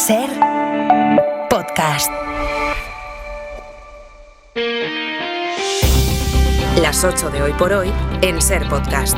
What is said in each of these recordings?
Ser Podcast. Las 8 de Hoy por Hoy en Ser Podcast.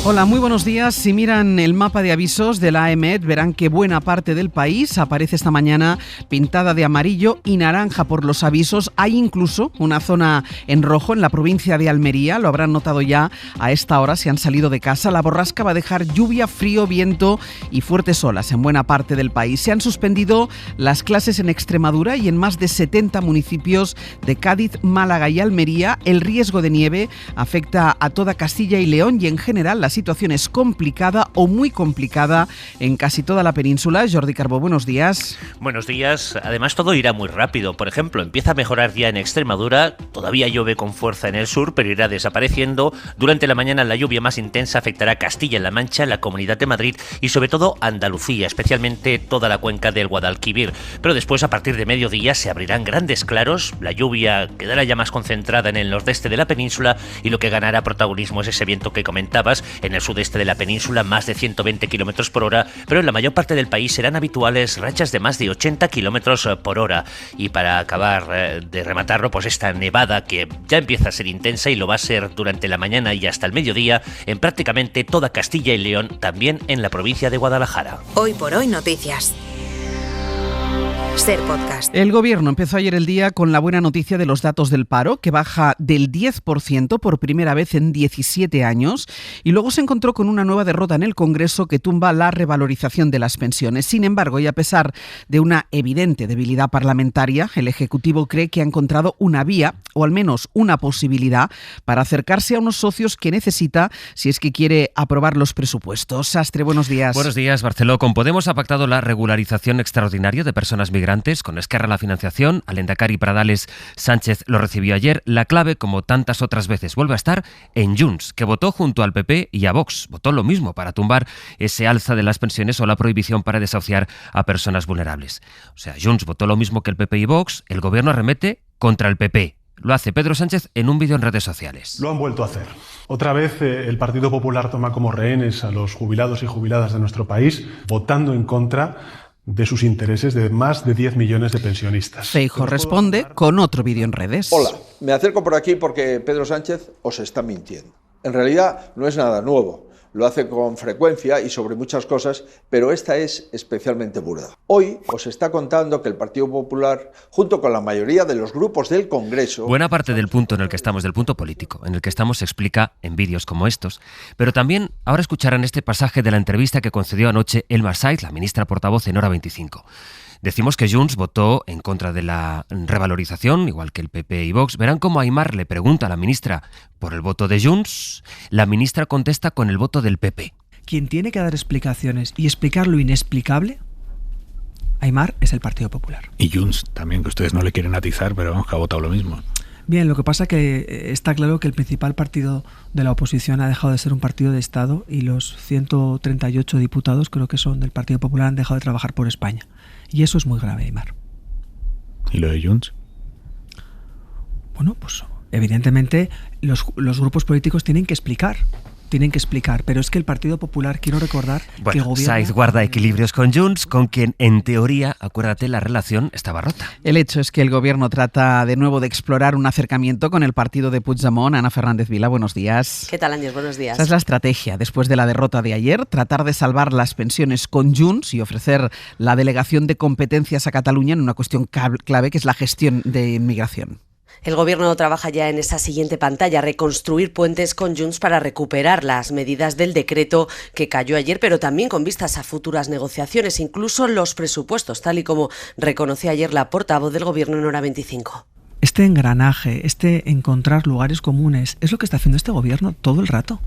Hola, muy buenos días. Si miran el mapa de avisos de la AEMET, verán que buena parte del país aparece esta mañana pintada de amarillo y naranja por los avisos. Hay incluso una zona en rojo en la provincia de Almería. Lo habrán notado ya a esta hora si han salido de casa. La borrasca va a dejar lluvia, frío, viento y fuertes olas en buena parte del país. Se han suspendido las clases en Extremadura y en más de 70 municipios de Cádiz, Málaga y Almería. El riesgo de nieve afecta a toda Castilla y León y en general la situación es complicada o muy complicada en casi toda la península. Jordi Carbó, buenos días. Buenos días. Además, todo irá muy rápido. Por ejemplo, empieza a mejorar ya en Extremadura. Todavía llueve con fuerza en el sur, pero irá desapareciendo. Durante la mañana la lluvia más intensa afectará Castilla-La Mancha, la Comunidad de Madrid y sobre todo Andalucía, especialmente toda la cuenca del Guadalquivir. Pero después, a partir de mediodía, se abrirán grandes claros. La lluvia quedará ya más concentrada en el nordeste de la península y lo que ganará protagonismo es ese viento que comentabas. En el sudeste de la península, más de 120 km por hora, pero en la mayor parte del país serán habituales rachas de más de 80 km por hora. Y para acabar de rematarlo, pues esta nevada que ya empieza a ser intensa y lo va a ser durante la mañana y hasta el mediodía en prácticamente toda Castilla y León, también en la provincia de Guadalajara. Hoy por Hoy Noticias. Ser Podcast. El Gobierno empezó ayer el día con la buena noticia de los datos del paro, que baja del 10% por primera vez en 17 años, y luego se encontró con una nueva derrota en el Congreso que tumba la revalorización de las pensiones. Sin embargo, y a pesar de una evidente debilidad parlamentaria, el Ejecutivo cree que ha encontrado una vía, o al menos una posibilidad, para acercarse a unos socios que necesita si es que quiere aprobar los presupuestos. Sastre, buenos días. Buenos días, Barceló. Con Podemos ha pactado la regularización extraordinaria de personas migrantes. Con Esquerra la financiación, al Endacari Pradales Sánchez lo recibió ayer. La clave, como tantas otras veces, vuelve a estar en Junts, que votó junto al PP y a Vox. Votó lo mismo para tumbar ese alza de las pensiones o la prohibición para desahuciar a personas vulnerables. O sea, Junts votó lo mismo que el PP y Vox. El Gobierno arremete contra el PP. Lo hace Pedro Sánchez en un vídeo en redes sociales. Lo han vuelto a hacer. Otra vez el Partido Popular toma como rehenes a los jubilados y jubiladas de nuestro país, votando en contra de sus intereses de más de 10 millones de pensionistas. Feijóo responde con otro vídeo en redes. Hola, me acerco por aquí porque Pedro Sánchez os está mintiendo. En realidad no es nada nuevo. Lo hace con frecuencia y sobre muchas cosas, pero esta es especialmente burda. Hoy os está contando que el Partido Popular, junto con la mayoría de los grupos del Congreso... Buena parte del punto en el que estamos, del punto político, en el que estamos, se explica en vídeos como estos, pero también ahora escucharán este pasaje de la entrevista que concedió anoche Elmar Saiz, la ministra portavoz en Hora 25. Decimos que Junts votó en contra de la revalorización, igual que el PP y Vox. Verán cómo Aimar le pregunta a la ministra por el voto de Junts. La ministra contesta con el voto del PP. Quien tiene que dar explicaciones y explicar lo inexplicable, Aimar, es el Partido Popular. Y Junts también, que ustedes no le quieren atizar, pero vamos, que ha votado lo mismo. Bien, lo que pasa que está claro que el principal partido de la oposición ha dejado de ser un partido de Estado y los 138 diputados, creo que son del Partido Popular, han dejado de trabajar por España. Y eso es muy grave, Aimar. ¿Y lo de Junts? Bueno, pues evidentemente los grupos políticos tienen que explicar, pero es que el Partido Popular, quiero recordar que el gobierno... Saiz guarda equilibrios con Junts, con quien, en teoría, acuérdate, la relación estaba rota. El hecho es que el Gobierno trata de nuevo de explorar un acercamiento con el partido de Puigdemont. Ana Fernández Vila, buenos días. ¿Qué tal, Ángel? Buenos días. Esa es la estrategia después de la derrota de ayer, tratar de salvar las pensiones con Junts y ofrecer la delegación de competencias a Cataluña en una cuestión clave que es la gestión de inmigración. El Gobierno trabaja ya en esa siguiente pantalla, reconstruir puentes con Junts para recuperar las medidas del decreto que cayó ayer, pero también con vistas a futuras negociaciones, incluso los presupuestos, tal y como reconoció ayer la portavoz del Gobierno en Hora 25. Este engranaje, encontrar lugares comunes, es lo que está haciendo este Gobierno todo el rato.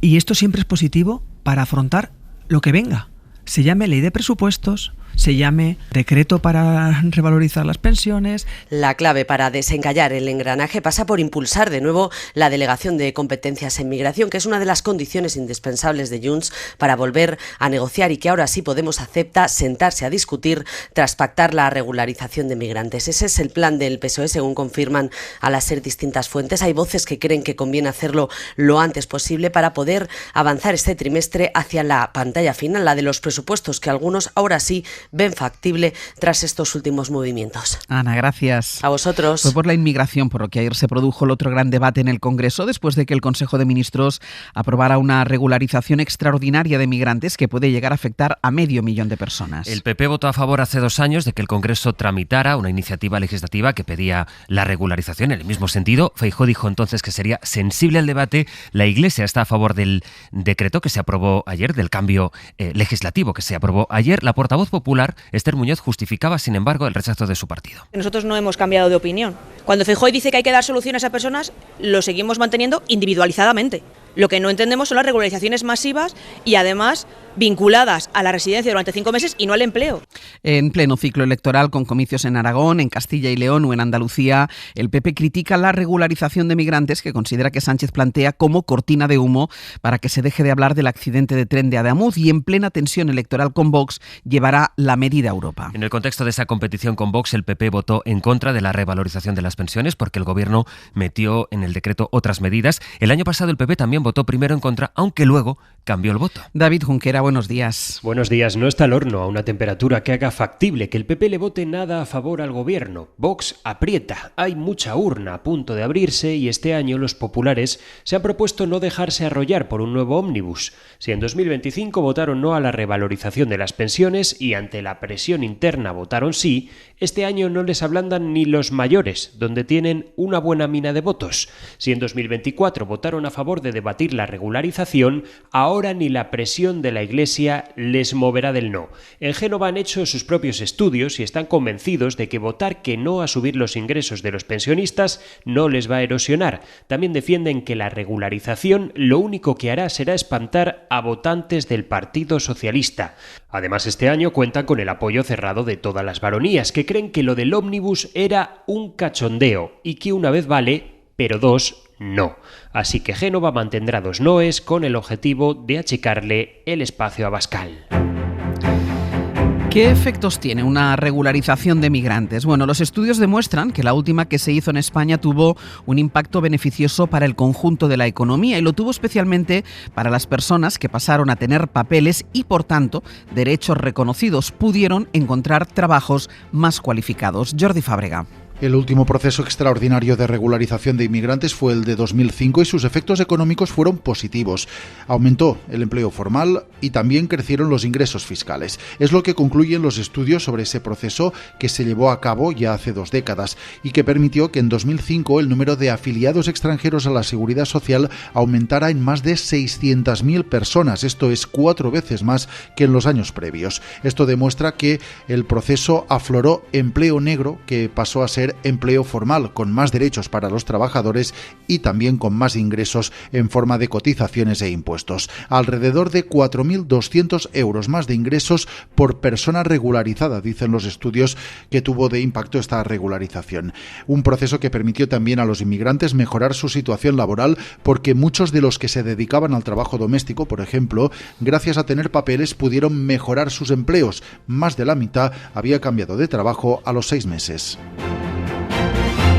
Y esto siempre es positivo para afrontar lo que venga. Se llame ley de presupuestos, se llame decreto para revalorizar las pensiones. La clave para desencallar el engranaje pasa por impulsar de nuevo la delegación de competencias en migración, que es una de las condiciones indispensables de Junts para volver a negociar y que ahora sí Podemos acepta sentarse a discutir tras pactar la regularización de migrantes. Ese es el plan del PSOE, según confirman a las SER distintas fuentes. Hay voces que creen que conviene hacerlo lo antes posible para poder avanzar este trimestre hacia la pantalla final, la de los presupuestos presupuestos que algunos ahora sí ven factible tras estos últimos movimientos. Ana, gracias. A vosotros. Fue por la inmigración por lo que ayer se produjo el otro gran debate en el Congreso después de que el Consejo de Ministros aprobara una regularización extraordinaria de migrantes que puede llegar a afectar a 500.000 de personas. El PP votó a favor hace 2 años de que el Congreso tramitara una iniciativa legislativa que pedía la regularización en el mismo sentido. Feijóo dijo entonces que sería sensible al debate. La Iglesia está a favor del decreto que se aprobó ayer, del cambio legislativo que se aprobó ayer. La portavoz popular, Esther Muñoz, justificaba, sin embargo, el rechazo de su partido. Nosotros no hemos cambiado de opinión. Cuando Feijóo dice que hay que dar soluciones a personas, lo seguimos manteniendo individualizadamente. Lo que no entendemos son las regularizaciones masivas y además vinculadas a la residencia durante 5 meses y no al empleo. En pleno ciclo electoral, con comicios en Aragón, en Castilla y León o en Andalucía, el PP critica la regularización de migrantes que considera que Sánchez plantea como cortina de humo para que se deje de hablar del accidente de tren de Adamuz, y en plena tensión electoral con Vox llevará la medida a Europa. En el contexto de esa competición con Vox, el PP votó en contra de la revalorización de las pensiones porque el Gobierno metió en el decreto otras medidas. El año pasado el PP también votó primero en contra, aunque luego cambió el voto. David Junquera, buenos días. Buenos días. No está el horno a una temperatura que haga factible que el PP le vote nada a favor al Gobierno. Vox aprieta. Hay mucha urna a punto de abrirse y este año los populares se han propuesto no dejarse arrollar por un nuevo ómnibus. Si en 2025 votaron no a la revalorización de las pensiones y ante la presión interna votaron sí, este año no les ablandan ni los mayores, donde tienen una buena mina de votos. Si en 2024 votaron a favor de debatir la regularización, ahora ni la presión de la Iglesia les moverá del no. En Génova han hecho sus propios estudios y están convencidos de que votar que no a subir los ingresos de los pensionistas no les va a erosionar. También defienden que la regularización lo único que hará será espantar a votantes del Partido Socialista. Además, este año cuentan con el apoyo cerrado de todas las baronías, que creen que lo del ómnibus era un cachondeo y que una vez vale, pero 2 no. Así que Génova mantendrá 2 noes con el objetivo de achicarle el espacio a Abascal. ¿Qué efectos tiene una regularización de migrantes? Bueno, los estudios demuestran que la última que se hizo en España tuvo un impacto beneficioso para el conjunto de la economía y lo tuvo especialmente para las personas que pasaron a tener papeles y, por tanto, derechos reconocidos. Pudieron encontrar trabajos más cualificados. Jordi Fábrega. El último proceso extraordinario de regularización de inmigrantes fue el de 2005 y sus efectos económicos fueron positivos. Aumentó el empleo formal y también crecieron los ingresos fiscales. Es lo que concluyen los estudios sobre ese proceso que se llevó a cabo ya hace 2 décadas y que permitió que en 2005 el número de afiliados extranjeros a la Seguridad Social aumentara en más de 600.000 personas. Esto es 4 veces más que en los años previos. Esto demuestra que el proceso afloró empleo negro que pasó a ser empleo formal, con más derechos para los trabajadores y también con más ingresos en forma de cotizaciones e impuestos. Alrededor de 4.200 euros más de ingresos por persona regularizada, dicen los estudios que tuvo de impacto esta regularización. Un proceso que permitió también a los inmigrantes mejorar su situación laboral, porque muchos de los que se dedicaban al trabajo doméstico, por ejemplo, gracias a tener papeles pudieron mejorar sus empleos. Más de la mitad había cambiado de trabajo a los 6 meses.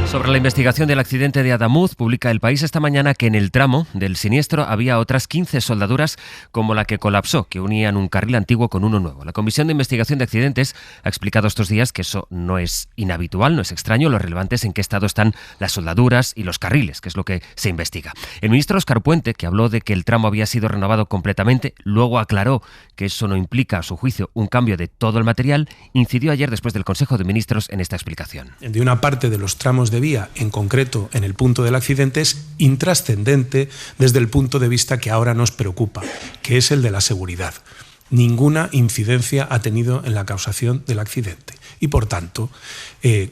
Sobre la investigación del accidente de Adamuz, publica El País esta mañana que en el tramo del siniestro había otras 15 soldaduras como la que colapsó, que unían un carril antiguo con uno nuevo. La Comisión de Investigación de Accidentes ha explicado estos días que eso no es inhabitual, no es extraño. Lo relevante es en qué estado están las soldaduras y los carriles, que es lo que se investiga. El ministro Óscar Puente, que habló de que el tramo había sido renovado completamente, luego aclaró que eso no implica, a su juicio, un cambio de todo el material, incidió ayer después del Consejo de Ministros en esta explicación. De una parte de los tramos de vía, en concreto en el punto del accidente, es intrascendente desde el punto de vista que ahora nos preocupa, que es el de la seguridad. Ninguna incidencia ha tenido en la causación del accidente y, por tanto,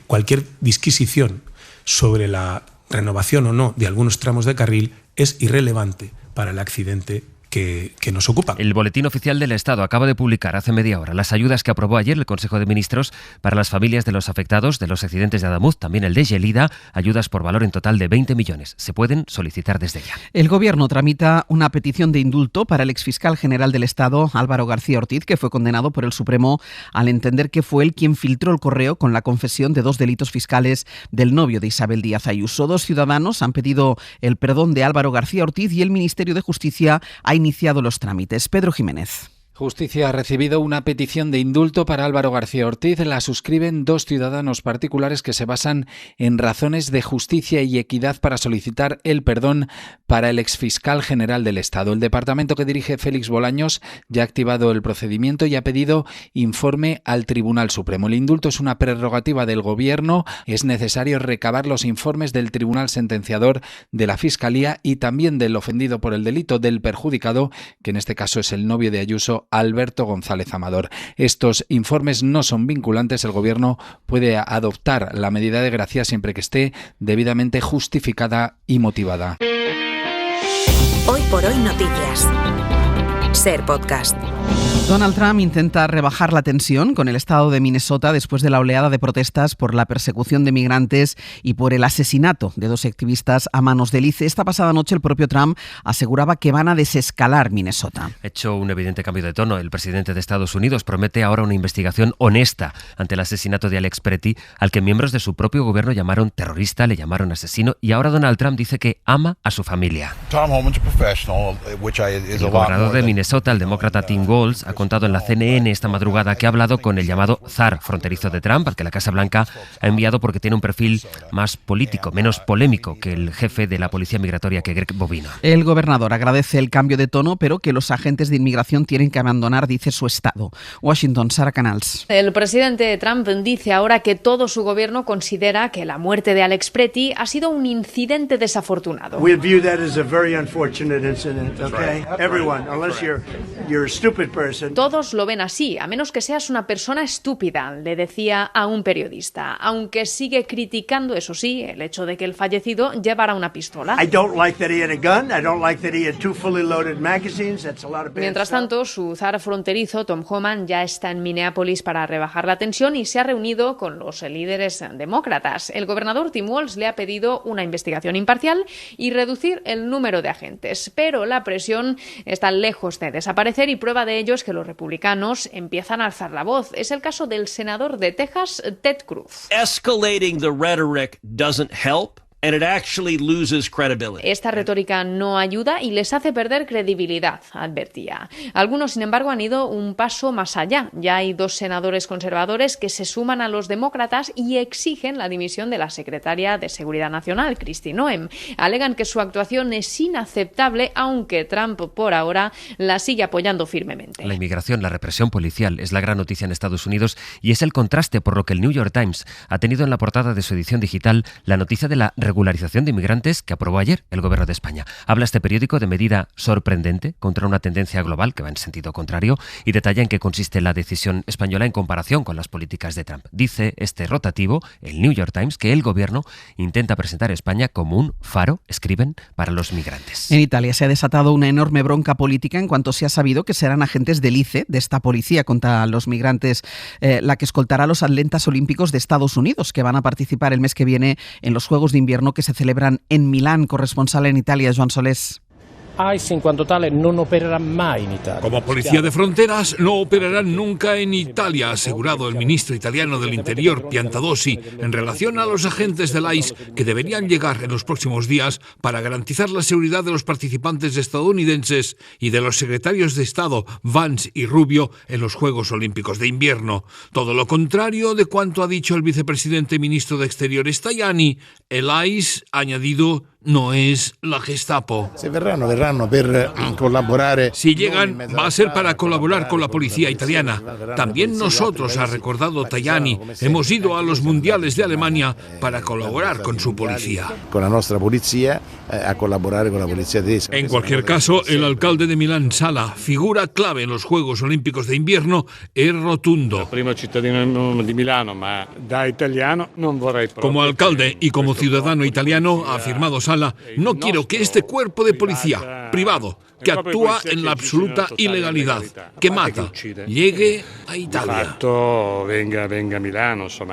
cualquier disquisición sobre la renovación o no de algunos tramos de carril es irrelevante para el accidente que nos ocupan. El Boletín Oficial del Estado acaba de publicar hace media hora las ayudas que aprobó ayer el Consejo de Ministros para las familias de los afectados de los accidentes de Adamuz, también el de Gelida, ayudas por valor en total de 20 millones. Se pueden solicitar desde ya. El Gobierno tramita una petición de indulto para el exfiscal general del Estado, Álvaro García Ortiz, que fue condenado por el Supremo al entender que fue él quien filtró el correo con la confesión de 2 delitos fiscales del novio de Isabel Díaz Ayuso. 2 ciudadanos han pedido el perdón de Álvaro García Ortiz y el Ministerio de Justicia ha iniciado los trámites. Pedro Jiménez. Justicia ha recibido una petición de indulto para Álvaro García Ortiz. La suscriben 2 ciudadanos particulares que se basan en razones de justicia y equidad para solicitar el perdón para el exfiscal general del Estado. El departamento que dirige Félix Bolaños ya ha activado el procedimiento y ha pedido informe al Tribunal Supremo. El indulto es una prerrogativa del Gobierno. Es necesario recabar los informes del Tribunal Sentenciador, de la Fiscalía y también del ofendido por el delito, del perjudicado, que en este caso es el novio de Ayuso, Alberto González Amador. Estos informes no son vinculantes. El Gobierno puede adoptar la medida de gracia siempre que esté debidamente justificada y motivada. Hoy por hoy noticias. Ser Podcast. Donald Trump intenta rebajar la tensión con el estado de Minnesota después de la oleada de protestas por la persecución de migrantes y por el asesinato de 2 activistas a manos del ICE. Esta pasada noche el propio Trump aseguraba que van a desescalar Minnesota. Ha hecho un evidente cambio de tono. El presidente de Estados Unidos promete ahora una investigación honesta ante el asesinato de Alex Pretty, al que miembros de su propio gobierno llamaron terrorista, le llamaron asesino, y ahora Donald Trump dice que ama a su familia. El gobernador de Minnesota, el demócrata Tim Walz, ha contado en la CNN esta madrugada que ha hablado con el llamado zar fronterizo de Trump, al que la Casa Blanca ha enviado porque tiene un perfil más político, menos polémico que el jefe de la policía migratoria, que Greg Bobino. El gobernador agradece el cambio de tono, pero que los agentes de inmigración tienen que abandonar, dice, su estado. Washington, Sara Canals. El presidente Trump dice ahora que todo su gobierno considera que la muerte de Alex Pretty ha sido un incidente desafortunado. We view that as a very unfortunate incident, okay? Everyone, unless you're a stupid person. Todos lo ven así, a menos que seas una persona estúpida, le decía a un periodista, aunque sigue criticando, eso sí, el hecho de que el fallecido llevara una pistola. Mientras tanto, su zar fronterizo, Tom Homan, ya está en Minneapolis para rebajar la tensión y se ha reunido con los líderes demócratas. El gobernador Tim Walz le ha pedido una investigación imparcial y reducir el número de agentes, pero la presión está lejos de desaparecer y prueba de ello es que los republicanos empiezan a alzar la voz. Es el caso del senador de Texas, Ted Cruz. Escalating the rhetoric doesn't help. And it actually loses credibility. Esta retórica no ayuda y les hace perder credibilidad, advertía. Algunos, sin embargo, han ido un paso más allá. Ya hay 2 senadores conservadores que se suman a los demócratas y exigen la dimisión de la secretaria de Seguridad Nacional, Kristi Noem. Alegan que su actuación es inaceptable, aunque Trump, por ahora, la sigue apoyando firmemente. La inmigración, la represión policial, es la gran noticia en Estados Unidos y es el contraste por lo que el New York Times ha tenido en la portada de su edición digital la noticia de la regularización de inmigrantes que aprobó ayer el Gobierno de España. Habla este periódico de medida sorprendente contra una tendencia global que va en sentido contrario y detalla en qué consiste la decisión española en comparación con las políticas de Trump. Dice este rotativo, el New York Times, que el Gobierno intenta presentar a España como un faro, escriben, para los migrantes. En Italia se ha desatado una enorme bronca política en cuanto se ha sabido que serán agentes del ICE, de esta policía contra los migrantes, la que escoltará a los atletas olímpicos de Estados Unidos, que van a participar el mes que viene en los Juegos de Invierno que se celebran en Milán. Corresponsal en Italia, Joan Solés. ICE in quanto tale non opererà mai in Italia. Como policía de fronteras no operarán nunca en Italia, ha asegurado el ministro italiano del Interior, Piantadosi, en relación a los agentes del ICE que deberían llegar en los próximos días para garantizar la seguridad de los participantes estadounidenses y de los secretarios de Estado Vance y Rubio en los Juegos Olímpicos de Invierno. Todo lo contrario de cuanto ha dicho el vicepresidente ministro de Exteriores Tajani, el ICE, ha añadido, no es la Gestapo. Si verranno per colaborare. Si llegan, va a ser para colaborar con la policía italiana. También nosotros, ha recordado Tajani, hemos ido a los mundiales de Alemania para colaborar con su policía. Con la nuestra policía, a colaborar con la policía tedesca. En cualquier caso, el alcalde de Milán, Sala, figura clave en los Juegos Olímpicos de Invierno, es rotundo. Como alcalde y como ciudadano italiano, ha afirmado Sala, no quiero que este cuerpo de policía privado, que actúa en la absoluta ilegalidad, que mata, llegue a Italia.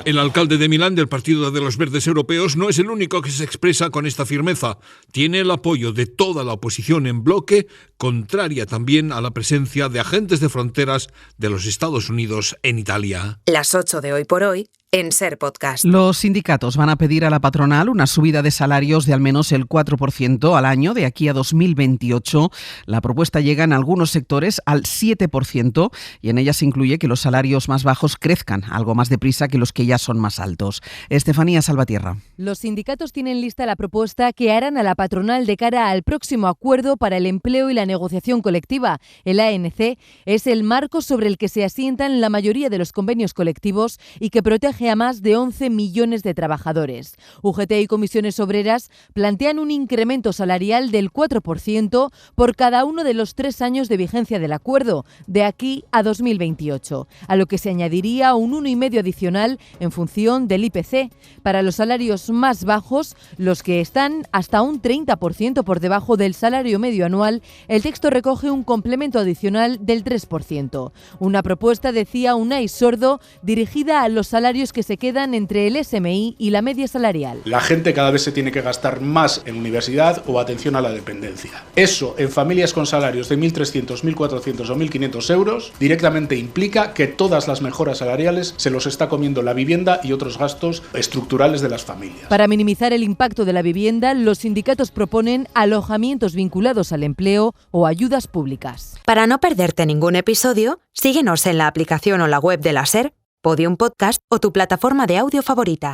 El alcalde de Milán del Partido de los Verdes Europeos no es el único que se expresa con esta firmeza. Tiene el apoyo de toda la oposición en bloque, contraria también a la presencia de agentes de fronteras de los Estados Unidos en Italia. Las 8 de Hoy por Hoy en Ser Podcast. Los sindicatos van a pedir a la patronal una subida de salarios de al menos el 4% al año de aquí a 2028. La propuesta llega en algunos sectores al 7% y en ella se incluye que los salarios más bajos crezcan algo más deprisa que los que ya son más altos. Estefanía Salvatierra. Los sindicatos tienen lista la propuesta que harán a la patronal de cara al próximo acuerdo para el empleo y la negociación colectiva. El ANC es el marco sobre el que se asientan la mayoría de los convenios colectivos y que protege a más de 11 millones de trabajadores. UGT y comisiones obreras plantean un incremento salarial del 4% por cada uno de los 3 años de vigencia del acuerdo, de aquí a 2028, a lo que se añadiría un 1,5% adicional en función del IPC. Para los salarios más bajos, los que están hasta un 30% por debajo del salario medio anual, el texto recoge un complemento adicional del 3%. Una propuesta, decía Unai Sordo, dirigida a los salarios que se quedan entre el SMI y la media salarial. La gente cada vez se tiene que gastar más en universidad o atención a la dependencia. Eso, en familias con salarios de 1.300, 1.400 o 1.500 euros, directamente implica que todas las mejoras salariales se los está comiendo la vivienda y otros gastos estructurales de las familias. Para minimizar el impacto de la vivienda, los sindicatos proponen alojamientos vinculados al empleo o ayudas públicas. Para no perderte ningún episodio, síguenos en la aplicación o la web de la SER, Podium Podcast o tu plataforma de audio favorita.